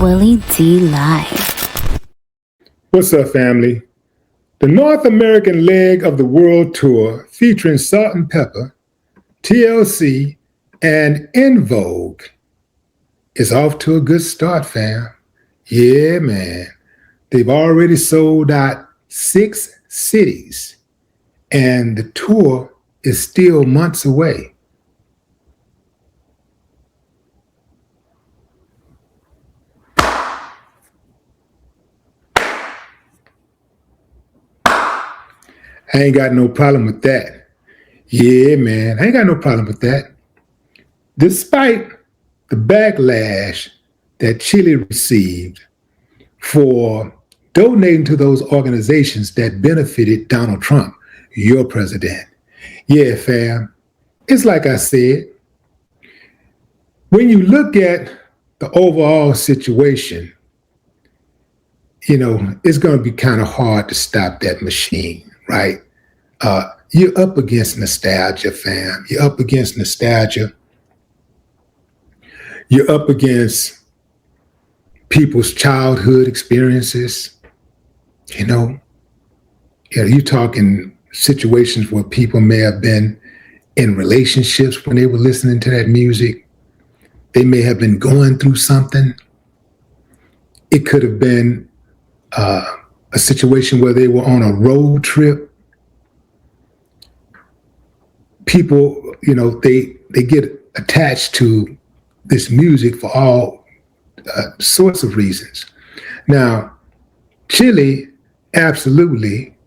Willie D Live. What's up, family? The North American leg of the world tour featuring Salt-N-Pepa, TLC, and Vogue is off to a good start, fam. Yeah, man. They've already sold out 6 cities, and the tour is still months away. I ain't got no problem with that. Yeah, man, I ain't got no problem with that. Despite the backlash that Chilli received for donating to those organizations that benefited Donald Trump, your president. Yeah, fam, it's like I said, when you look at the overall situation, you know, it's going to be kind of hard to stop that machine, right? You're up against nostalgia, fam. You're up against nostalgia. You're up against people's childhood experiences. You know, you're talking situations where people may have been in relationships when they were listening to that music. They may have been going through something. It could have been a situation where they were on a road trip. People, you know, they get attached to this music for all sorts of reasons. Now, Chilli absolutely,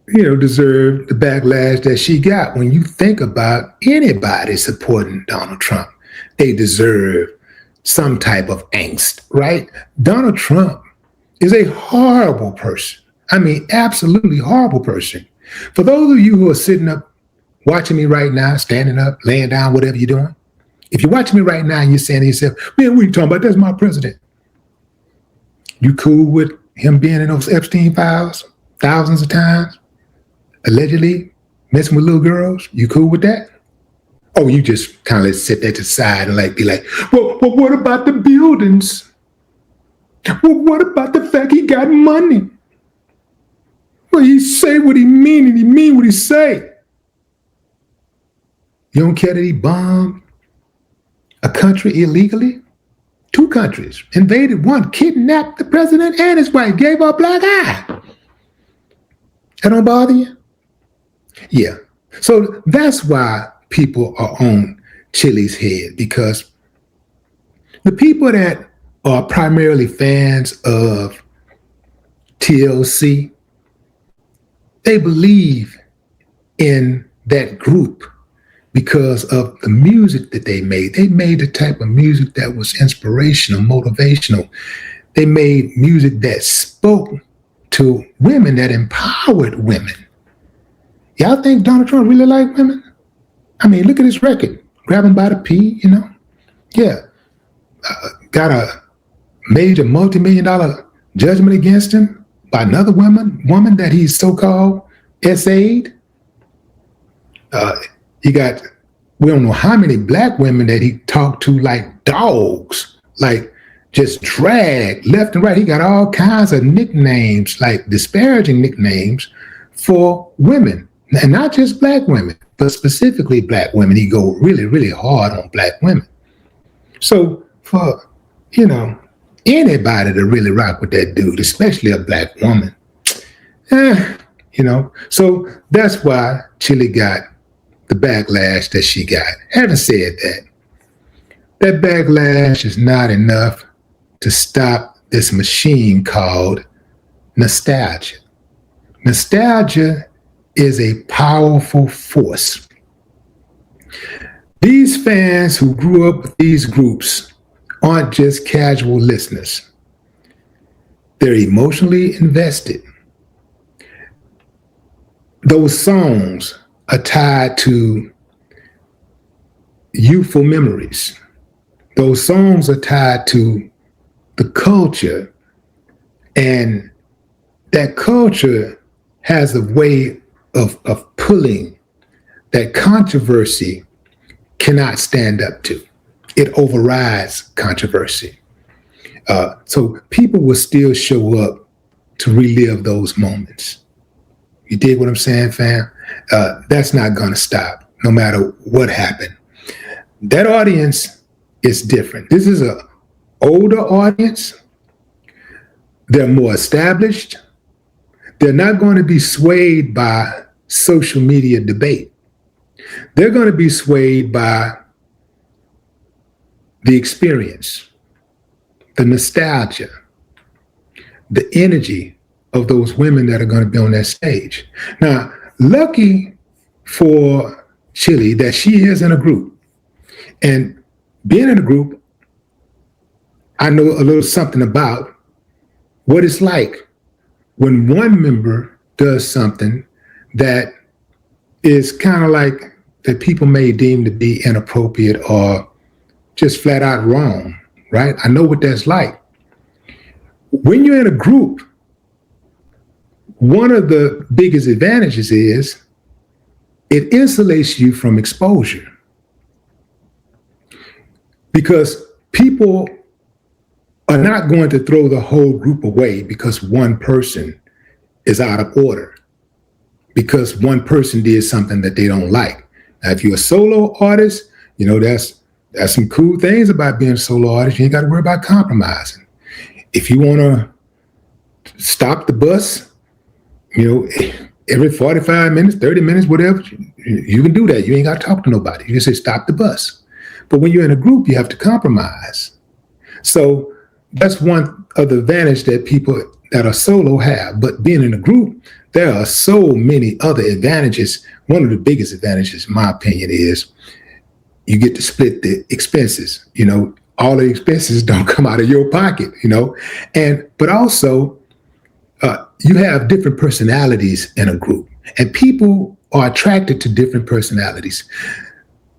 you know, deserved the backlash that she got. When you think about anybody supporting Donald Trump, they deserve some type of angst, right? Donald Trump is a horrible person. I mean, absolutely horrible person. For those of you who are sitting up, watching me right now, standing up, laying down, whatever you're doing, if you're watching me right now and you're saying to yourself, man, what are you talking about? That's my president. You cool with him being in those Epstein files thousands of times, allegedly messing with little girls? You cool with that? Oh, you just kind of set that to the side and be like, well, what about the buildings? Well, what about the fact he got money? Well, he say what he mean and he mean what he say. You don't care that he bombed a country illegally? 2 countries, invaded one, kidnapped the president and his wife, gave her a black eye. That don't bother you? Yeah. So that's why people are on Chilli's head, because the people that are primarily fans of TLC, they believe in that group because of the music that they made. They made the type of music that was inspirational, motivational. They made music that spoke to women, that empowered women. Y'all think Donald Trump really liked women? I mean, look at his record. Grab him by the P, you know? Yeah. Got a major multi-million-dollar judgment against him by another woman that he's so-called SA'd. He got, we don't know how many black women that he talked to like dogs, like just dragged left and right. He got all kinds of nicknames, like disparaging nicknames for women, and not just black women, but specifically black women. He go really, really hard on black women. So for, you know, anybody to really rock with that dude, especially a black woman, you know, so that's why Chilli got the backlash that she got. Having said that, that backlash is not enough to stop this machine called nostalgia. Nostalgia is a powerful force. These fans who grew up with these groups aren't just casual listeners. They're emotionally invested. Those songs are tied to youthful memories. Those songs are tied to the culture, and that culture has a way of pulling that controversy cannot stand up to. It overrides controversy. So people will still show up to relive those moments. You dig what I'm saying, fam? That's not going to stop, no matter what happened. That audience is different. This is an older audience. They're more established. They're not going to be swayed by social media debate. They're going to be swayed by the experience, the nostalgia, the energy of those women that are going to be on that stage. Now, lucky for Chilli that she is in a group. And being in a group, I know a little something about what it's like when one member does something that is kind of like that people may deem to be inappropriate or just flat out wrong, right? I know what that's like. When you're in a group, one of the biggest advantages is it insulates you from exposure. Because people are not going to throw the whole group away because one person is out of order, because one person did something that they don't like. Now, if you're a solo artist, you know, that's some cool things about being a solo artist. You ain't got to worry about compromising. If you want to stop the bus, you know, every 45 minutes, 30 minutes, whatever, you can do that. You ain't got to talk to nobody. You can say, stop the bus. But when you're in a group, you have to compromise. So that's one of the advantage that people that are solo have. But being in a group, there are so many other advantages. One of the biggest advantages, in my opinion, is you get to split the expenses. You know, all the expenses don't come out of your pocket, you know. But also, you have different personalities in a group. And people are attracted to different personalities.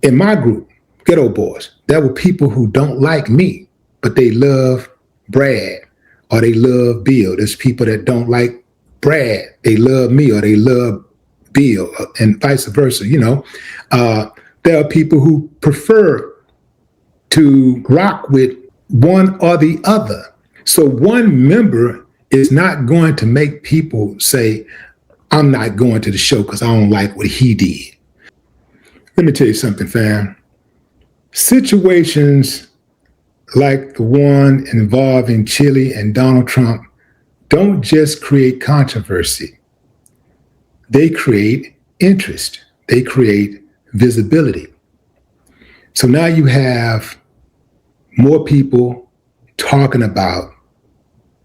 In my group, Ghetto Boys, there were people who don't like me, but they love Brad or they love Bill. There's people that don't like Brad, they love me or they love Bill, and vice versa, you know. There are people who prefer to rock with one or the other. So one member is not going to make people say, I'm not going to the show because I don't like what he did. Let me tell you something, fam. Situations like the one involving Chilli and Donald Trump don't just create controversy. They create interest. They create visibility. So now you have more people talking about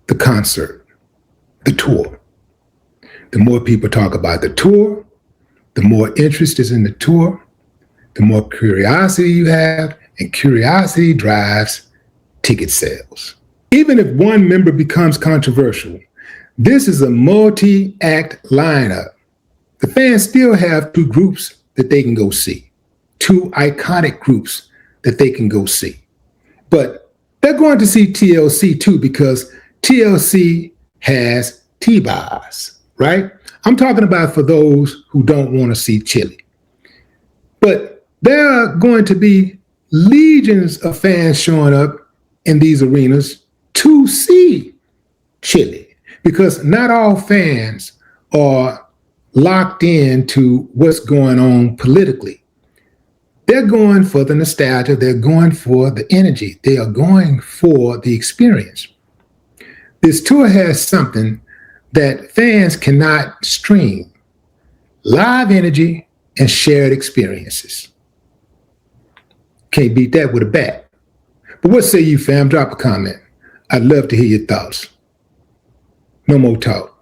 the concert, the tour. The more people talk about the tour, the more interest is in the tour, the more curiosity you have, and curiosity drives ticket sales. Even if one member becomes controversial, this is a multi-act lineup. The fans still have two groups that they can go see, two iconic groups that they can go see. But they're going to see TLC too because TLC has T-bars, right? I'm talking about for those who don't want to see Chilli. But there are going to be legions of fans showing up in these arenas to see Chilli because not all fans are locked into what's going on politically. They're going for the nostalgia. They're going for the energy. They are going for the experience. This tour has something that fans cannot stream: live energy and shared experiences. Can't beat that with a bat. But what say you, fam? Drop a comment. I'd love to hear your thoughts. No more talk.